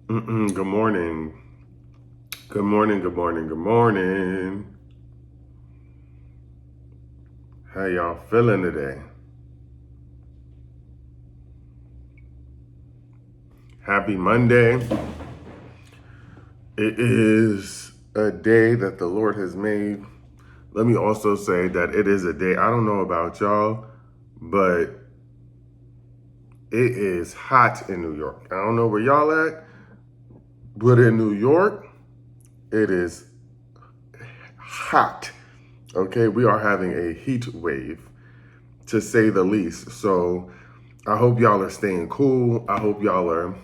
Good morning. Good morning. Good morning. Good morning. How y'all feeling today? Happy Monday. It is a day that the Lord has made. Let me also say that it is a day, I don't know about y'all, but it is hot in New York. I don't know where y'all at, but in New York, it is hot. Okay, we are having a heat wave, to say the least. So I hope y'all are staying cool. I hope y'all are,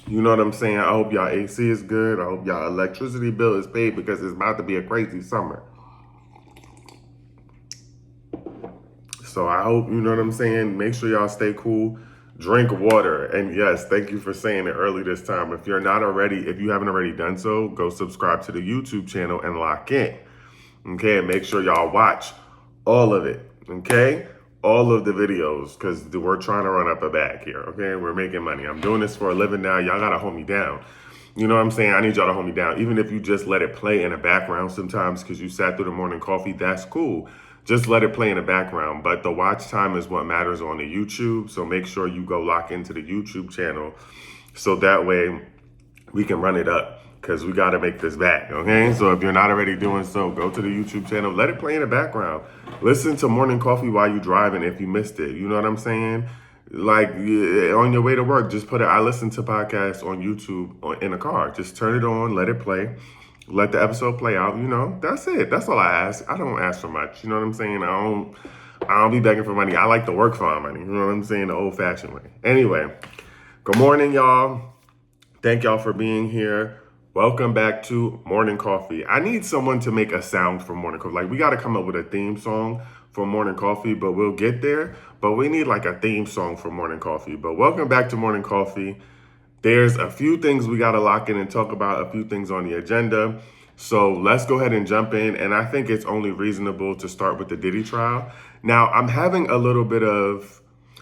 you know what I'm saying? I hope y'all AC is good. I hope y'all electricity bill is paid because it's about to be a crazy summer. So I hope, you know what I'm saying? Make sure y'all stay cool. Drink water. And yes, thank you for saying it early this time. If you haven't already done so, go subscribe to the YouTube channel and lock in. Okay, and make sure y'all watch all of it. Okay? All of the videos, because we're trying to run up a bag here. Okay? We're making money. I'm doing this for a living now. Y'all gotta hold me down. You know what I'm saying? I need y'all to hold me down. Even if you just let it play in the background sometimes because you sat through the morning coffee, that's cool. Just let it play in the background. But the watch time is what matters on the YouTube. So make sure you go lock into the YouTube channel so that way we can run it up because we got to make this back. Okay. So if you're not already doing so, go to the YouTube channel, let it play in the background. Listen to Morning Coffee while you're driving if you missed it. You know what I'm saying? Like on your way to work, just put it. I listen to podcasts on YouTube in a car. Just turn it on, let it play, let the episode play out. You know, that's it. That's all I ask. I don't ask for much. You know what I'm saying? I don't be begging for money. I like to work for my money. You know what I'm saying? The old fashioned way. Anyway, good morning, y'all. Thank y'all for being here. Welcome back to Morning Coffee. I need someone to make a sound for Morning Coffee. Like, we got to come up with a theme song for Morning Coffee, but we'll get there. But we need like a theme song for Morning Coffee. But welcome back to Morning Coffee. There's a few things we got to lock in and talk about, a few things on the agenda. So let's go ahead and jump in. And I think it's only reasonable to start with the Diddy trial. Now, I'm having a little bit of,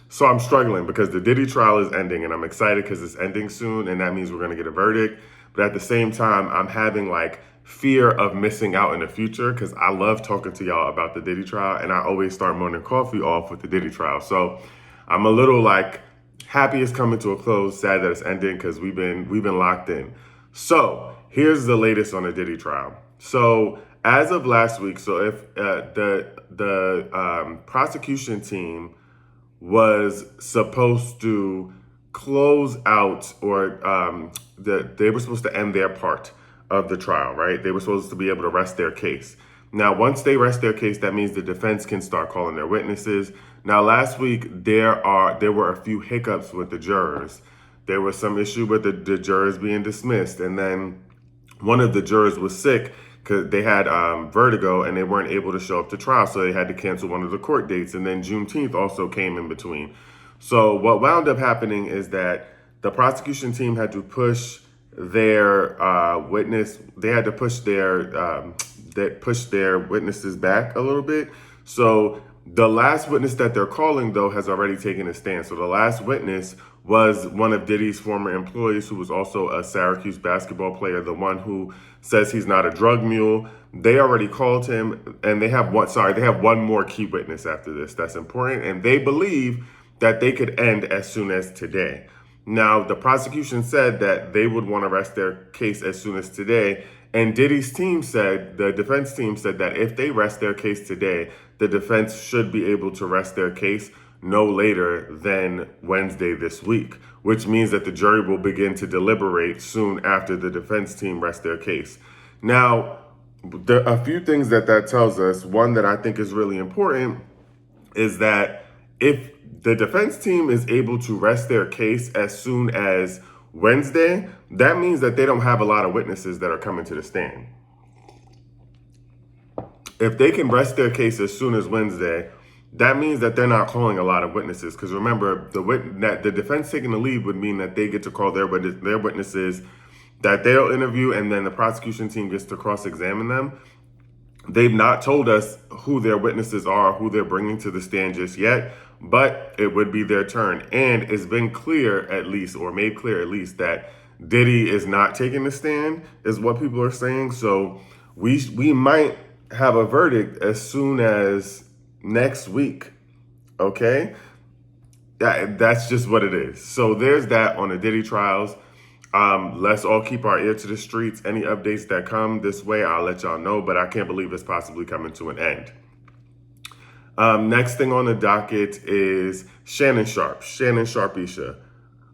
so I'm struggling because the Diddy trial is ending and I'm excited because it's ending soon and that means we're going to get a verdict. But at the same time, I'm having like fear of missing out in the future because I love talking to y'all about the Diddy trial and I always start Morning Coffee off with the Diddy trial. So I'm a little like happy it's coming to a close, sad that it's ending because we've been locked in. So here's the latest on the Diddy trial. So as of last week, so if the prosecution team was supposed to close out or they were supposed to end their part of the trial, right? They were supposed to be able to rest their case. Now, once they rest their case, that means the defense can start calling their witnesses. Now, last week, there were a few hiccups with the jurors. There was some issue with the jurors being dismissed. And then one of the jurors was sick because they had vertigo and they weren't able to show up to trial. So they had to cancel one of the court dates. And then Juneteenth also came in between. So what wound up happening is that the prosecution team had to push their they had to push their witnesses back a little bit. So the last witness that they're calling, though, has already taken a stand. So the last witness was one of Diddy's former employees who was also a Syracuse basketball player, the one who says he's not a drug mule. They already called him and they have one more key witness after this that's important. And they believe that they could end as soon as today. Now, the prosecution said that they would want to rest their case as soon as today. And Diddy's team said, the defense team said that if they rest their case today, the defense should be able to rest their case no later than Wednesday this week, which means that the jury will begin to deliberate soon after the defense team rests their case. Now, there are a few things that tells us. One that I think is really important is that if the defense team is able to rest their case as soon as Wednesday, that means that they don't have a lot of witnesses that are coming to the stand. If they can rest their case as soon as Wednesday, that means that they're not calling a lot of witnesses. Because remember, the defense taking the lead would mean that they get to call their witnesses that they'll interview, and then the prosecution team gets to cross-examine them. They've not told us who their witnesses are, who they're bringing to the stand just yet, but it would be their turn. And it's been clear at least, or made clear at least, that Diddy is not taking a stand, is what people are saying. So we might have a verdict as soon as next week. Okay? That's just what it is. So there's that on the Diddy trials. Let's all keep our ear to the streets. Any updates that come this way, I'll let y'all know, but I can't believe it's possibly coming to an end. Next thing on the docket is Shannon Sharpe, Shannon Sharpeisha.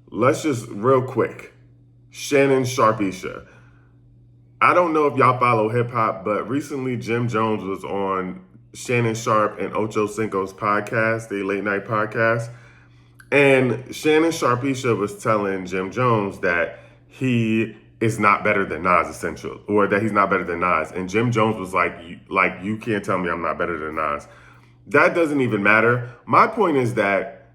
Let's just real quick. Shannon Sharpeisha. I don't know if y'all follow hip hop, but recently Jim Jones was on Shannon Sharpe and Ocho Cinco's podcast, the late night podcast. And Shannon Sharpeisha was telling Jim Jones that he is not better than Nas, essential, or that he's not better than Nas. And Jim Jones was like, you can't tell me I'm not better than Nas. That doesn't even matter. My point is that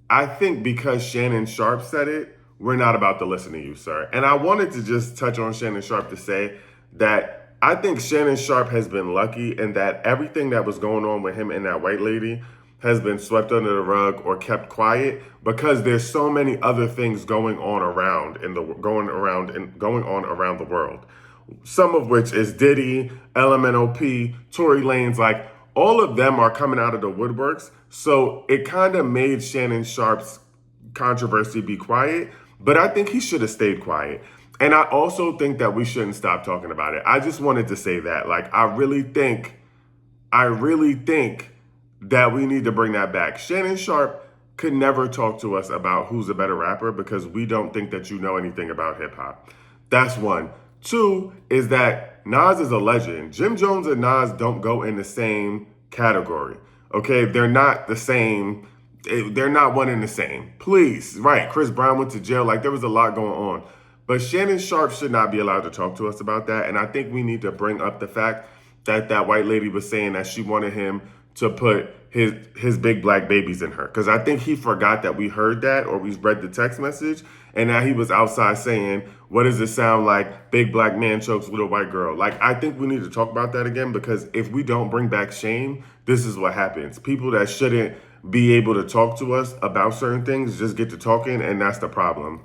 I think because Shannon Sharpe said it, we're not about to listen to you, sir. And I wanted to just touch on Shannon Sharpe to say that I think Shannon Sharpe has been lucky in that everything that was going on with him and that white lady has been swept under the rug or kept quiet because there's so many other things going on around the world. Some of which is Diddy, LMNOP, Tory Lanez, like all of them are coming out of the woodworks. So it kind of made Shannon Sharpe's controversy be quiet, but I think he should have stayed quiet. And I also think that we shouldn't stop talking about it. I just wanted to say that. Like, I really think that we need to bring that back. Shannon Sharpe could never talk to us about who's a better rapper because we don't think that you know anything about hip hop. That's one. Two is that Nas is a legend. Jim Jones and Nas don't go in the same category. Okay, they're not the same. They're not one and the same. Please, right? Chris Brown went to jail. Like there was a lot going on. But Shannon Sharpe should not be allowed to talk to us about that. And I think we need to bring up the fact that that white lady was saying that she wanted him to put his big black babies in her. Because I think he forgot that we heard that or we read the text message. And now he was outside saying, what does it sound like? Big black man chokes little white girl. Like, I think we need to talk about that again because if we don't bring back shame, this is what happens. People that shouldn't be able to talk to us about certain things just get to talking, and that's the problem.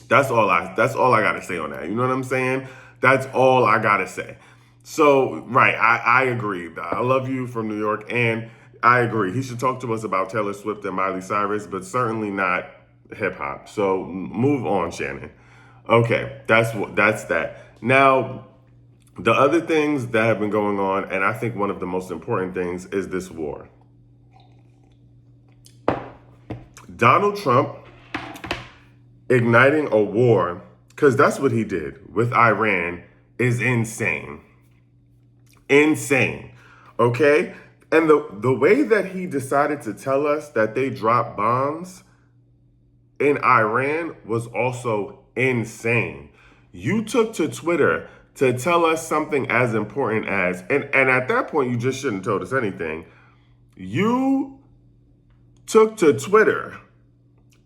That's all I gotta say on that. You know what I'm saying? That's all I gotta say. So, right, I agree. I love you from New York, and I agree. He should talk to us about Taylor Swift and Miley Cyrus, but certainly not hip hop. So move on, Shannon. Okay, that's that. Now, the other things that have been going on, and I think one of the most important things is this war. Donald Trump igniting a war, because that's what he did with Iran, is insane. Insane. Okay? And the way that he decided to tell us that they dropped bombs in Iran was also insane. You took to Twitter to tell us something as important as, and at that point, you just shouldn't have told us anything. You took to Twitter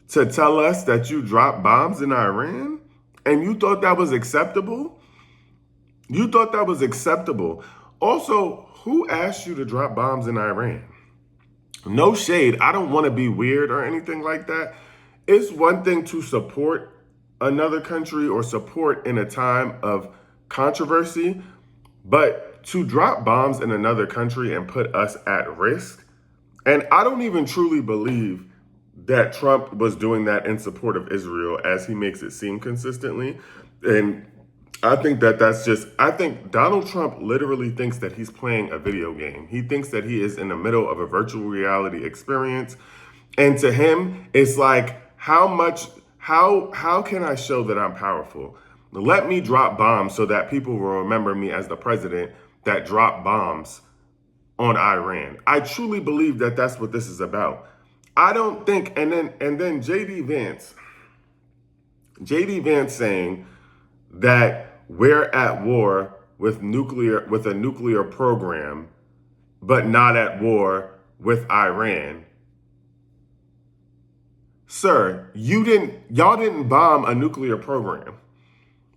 to tell us that you dropped bombs in Iran? And you thought that was acceptable? You thought that was acceptable. Also, who asked you to drop bombs in Iran? No shade. I don't want to be weird or anything like that. It's one thing to support another country or support in a time of controversy, but to drop bombs in another country and put us at risk. And I don't even truly believe that Trump was doing that in support of Israel as he makes it seem consistently. And I think I think Donald Trump literally thinks that he's playing a video game. He thinks that he is in the middle of a virtual reality experience. And to him, it's like, how can I show that I'm powerful? Let me drop bombs so that people will remember me as the president that dropped bombs on Iran. I truly believe that that's what this is about. I don't think, and then JD Vance saying that we're at war with a nuclear program, but not at war with Iran. Sir, y'all didn't bomb a nuclear program.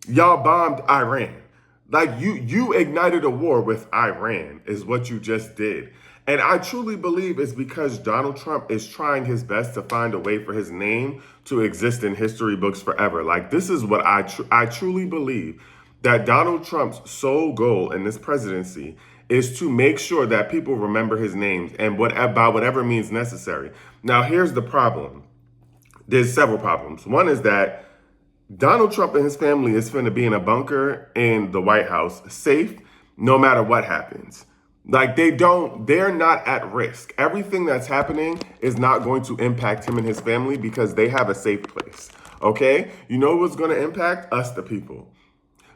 Y'all bombed Iran. Like you ignited a war with Iran is what you just did. And I truly believe it's because Donald Trump is trying his best to find a way for his name to exist in history books forever. Like, this is what I truly believe, that Donald Trump's sole goal in this presidency is to make sure that people remember his name and by whatever means necessary. Now, here's the problem. There's several problems. One is that Donald Trump and his family is finna be in a bunker in the White House, safe no matter what happens. Like, they're not at risk. Everything that's happening is not going to impact him and his family because they have a safe place. Okay? You know what's going to impact? Us, the people.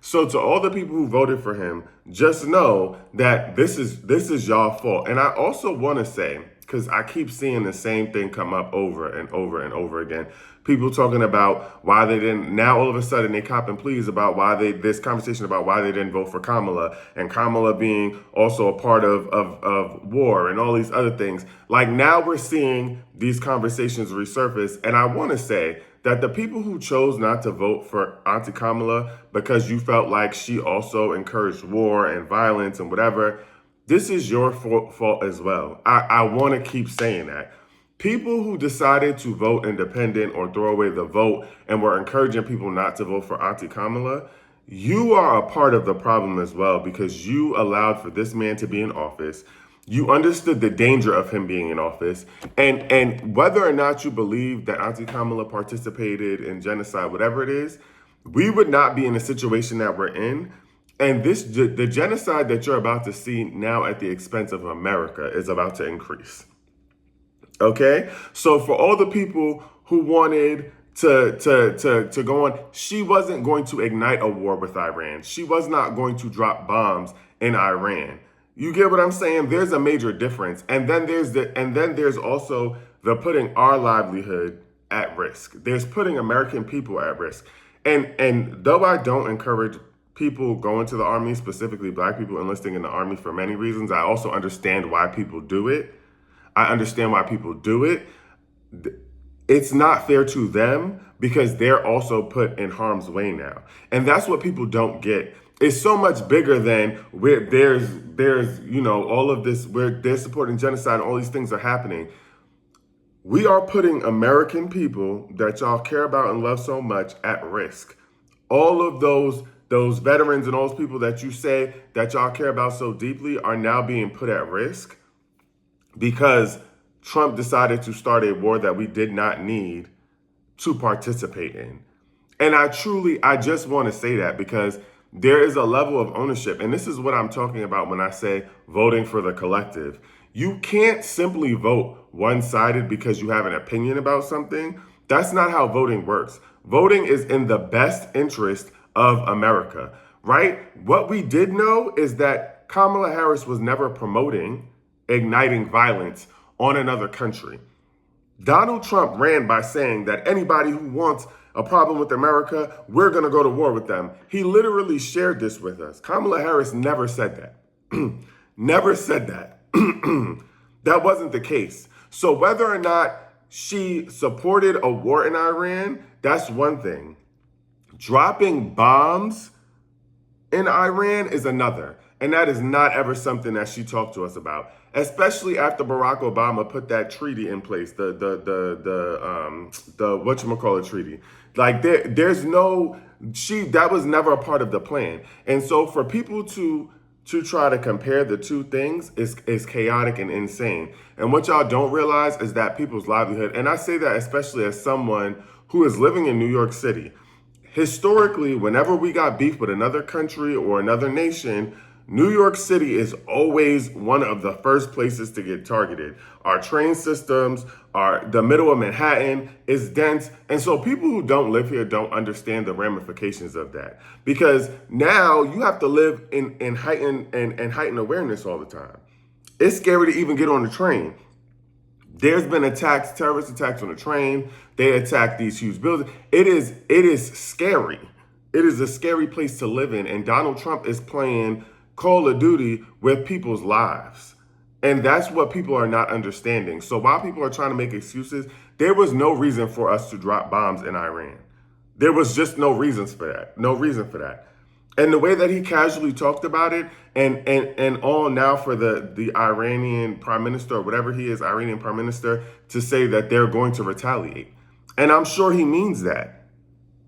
So to all the people who voted for him, just know that this is y'all fault. And I also want to say, because I keep seeing the same thing come up over and over and over again. People talking about why they didn't, now all of a sudden they cop and please about this conversation about why they didn't vote for Kamala, and Kamala being also a part of war and all these other things. Like, now we're seeing these conversations resurface. And I want to say that the people who chose not to vote for Auntie Kamala because you felt like she also encouraged war and violence and whatever, this is your fault as well. I want to keep saying that. People who decided to vote independent or throw away the vote and were encouraging people not to vote for Auntie Kamala, you are a part of the problem as well, because you allowed for this man to be in office. You understood the danger of him being in office. And whether or not you believe that Auntie Kamala participated in genocide, whatever it is, we would not be in the situation that we're in. And the genocide that you're about to see now at the expense of America is about to increase. Okay? So for all the people who wanted to go on, she wasn't going to ignite a war with Iran. She was not going to drop bombs in Iran. You get what I'm saying? There's a major difference. And then there's also the putting our livelihood at risk. There's putting American people at risk. And though I don't encourage people going to the army, specifically Black people enlisting in the army for many reasons, I also understand why people do it. I understand why people do it. It's not fair to them because they're also put in harm's way now. And that's what people don't get. It's so much bigger than where there's all of this, where they're supporting genocide and all these things are happening. We are putting American people that y'all care about and love so much at risk. All of those veterans and all those people that you say that y'all care about so deeply are now being put at risk because Trump decided to start a war that we did not need to participate in. And I just want to say that because there is a level of ownership. And this is what I'm talking about when I say voting for the collective. You can't simply vote one-sided because you have an opinion about something. That's not how voting works. Voting is in the best interest of America, right? What we did know is that Kamala Harris was never promoting igniting violence on another country. Donald Trump ran by saying that anybody who wants a problem with America, we're going to go to war with them. He literally shared this with us. Kamala Harris never said that. Never said that. That wasn't the case. So whether or not she supported a war in Iran, that's one thing. Dropping bombs in Iran is another. And that is not ever something that she talked to us about, especially after Barack Obama put that treaty in place, the whatchamacallit treaty. Like that was never a part of the plan. And so for people to try to compare the two things is chaotic and insane. And what y'all don't realize is that people's livelihood, and I say that especially as someone who is living in New York City. Historically, whenever we got beef with another country or another nation, New York City is always one of the first places to get targeted. Our train systems, the middle of Manhattan is dense. And so people who don't live here don't understand the ramifications of that. Because now you have to live in heightened awareness all the time. It's scary to even get on the train. There's been terrorist attacks on the train. They attack these huge buildings. It is scary. It is a scary place to live in. And Donald Trump is playing Call of Duty with people's lives. And that's what people are not understanding. So while people are trying to make excuses, there was no reason for us to drop bombs in Iran. There was just no reason for that. And the way that he casually talked about it, and all now for the Iranian prime minister or whatever he is, Iranian prime minister, to say that they're going to retaliate. And I'm sure he means that.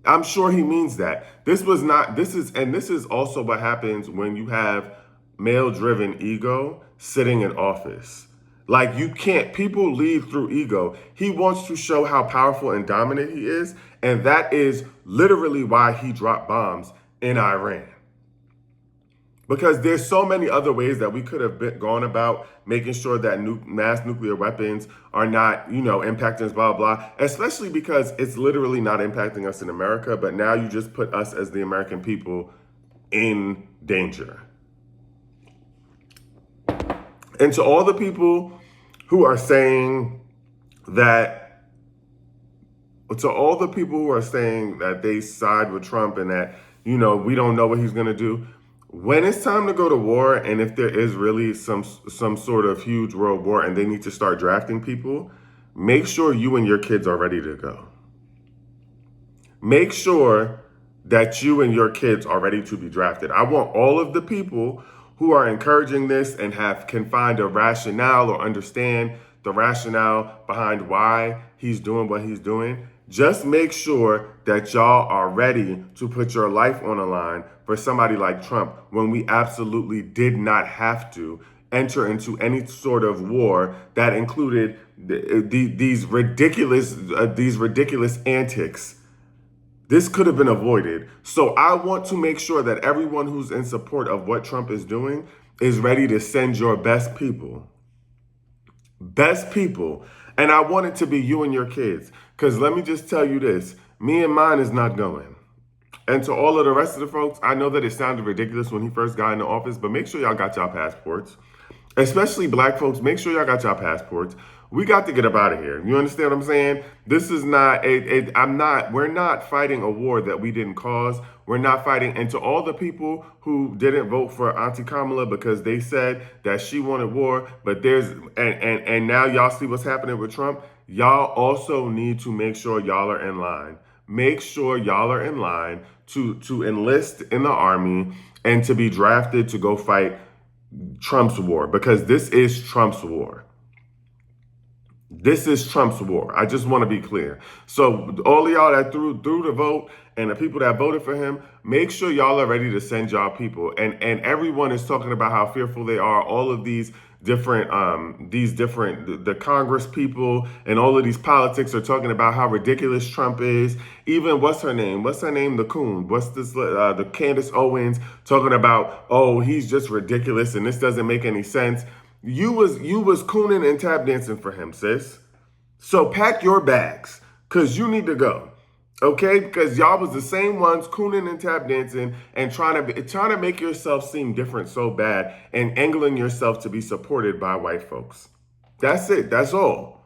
I'm sure he means that. This is also what happens when you have male driven ego sitting in office. Like, you can't, people lead through ego. He wants to show how powerful and dominant he is. And that is literally why he dropped bombs in Iran. Because there's so many other ways that we could have gone about making sure that mass nuclear weapons are not, impacting us, blah, blah, especially because it's literally not impacting us in America. But now you just put us as the American people in danger. And to all the people who are saying that, they side with Trump and that, we don't know what he's going to do. When it's time to go to war, and if there is really some sort of huge world war and they need to start drafting people, make sure you and your kids are ready to go. Make sure that you and your kids are ready to be drafted. I want all of the people who are encouraging this and can find a rationale or understand the rationale behind why he's doing what he's doing. Just make sure that y'all are ready to put your life on the line for somebody like Trump when we absolutely did not have to enter into any sort of war that included these ridiculous antics. This could have been avoided. So I want to make sure that everyone who's in support of what Trump is doing is ready to send your best people. Best people. And I want it to be you and your kids. Because let me just tell you this. Me and mine is not going. And to all of the rest of the folks, I know that it sounded ridiculous when he first got into office, but make sure y'all got y'all passports. Especially black folks, make sure y'all got y'all passports. We got to get up out of here. You understand what I'm saying? This is not we're not fighting a war that we didn't cause. We're not fighting. And to all the people who didn't vote for Auntie Kamala because they said that she wanted war, but and now y'all see what's happening with Trump. Y'all also need to make sure y'all are in line. Make sure y'all are in line to enlist in the army and to be drafted to go fight Trump's war, because this is Trump's war. This is Trump's war. I just want to be clear. So all of y'all that threw the vote and the people that voted for him, make sure y'all are ready to send y'all people. And everyone is talking about how fearful they are. All of these different the Congress people and all of these politics are talking about how ridiculous Trump is. Even what's her name? The coon. What's this? The Candace Owens talking about, oh, he's just ridiculous and this doesn't make any sense. You was cooning and tap dancing for him, sis. So pack your bags, cause you need to go. Okay? Because y'all was the same ones cooning and tap dancing and trying to make yourself seem different so bad and angling yourself to be supported by white folks. That's it. That's all.